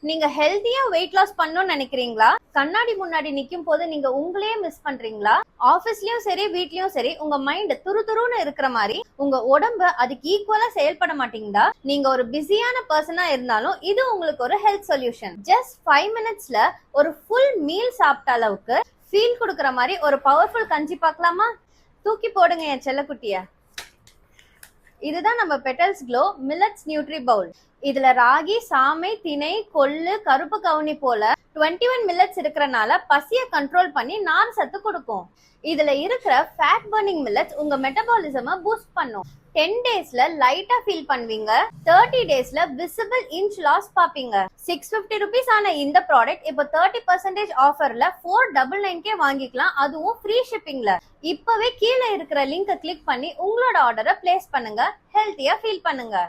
நீங்க ஹெல்த்தியா weight loss பண்ணணும்னு நினைக்கிறீங்களா? கண்ணாடி முன்னாடி நிக்கும் போது நீங்க உங்களையே மிஸ் பண்றீங்களா? ஆபீஸ்லயும் சரி வீட்லயும் சரி உங்க மைண்ட் துருதுருன்னு இருக்கிற மாதிரி உங்க உடம்பு அதுக்கு ஈக்குவலா செயல்பட மாட்டீங்களா? நீங்க ஒரு பிஸியான பர்சனா இருந்தாலும் இது உங்களுக்கு ஒரு ஹெல்த் சொல்யூஷன். ஜஸ்ட் 5 மினிட்ஸ்ல ஒரு ஃபுல் மீல் சாப்பிட்ட அளவுக்கு ஃபீல் கொடுக்கற மாதிரி ஒரு பவர்ஃபுல் கஞ்சி பார்க்கலாமா? தூக்கி போடுங்க என் செல்லக்குட்டிய. இதுதான் நம்ம petals glow millets nutri bowl. இதுல ராகி, சாமை, திணை, கொள்ளு, கருப்பு கவுனி போல 21 மில்லட்ஸ் இருக்கறனால பசிய கண்ட்ரோல் பண்ணி நார் சத்து கொடுக்கும். இதுல இருக்கிற ஃபேட் பர்னிங் மில்லட்ஸ் உங்க மெட்டபாலிசமை பூஸ்ட் பண்ணும். 10 டேஸ்ல லைட்டா ஃபீல் பண்ணுவீங்க. 30 டேஸ்ல விசிபிள் இன்ச் லாஸ் பாப்பீங்க. 650 rupees ஆன இந்த ப்ராடக்ட் இப்போ 30% ஆஃபர்ல 499 வாங்கிக்கலாம், அதுவும் ஃப்ரீ ஷிப்பிங்ல. இப்பவே கீழே இருக்கிற லிங்கை கிளிக் பண்ணி உங்களோட ஆர்டரை பிளேஸ் பண்ணுங்க. ஹெல்த்தியா ஃபீல் பண்ணுங்க.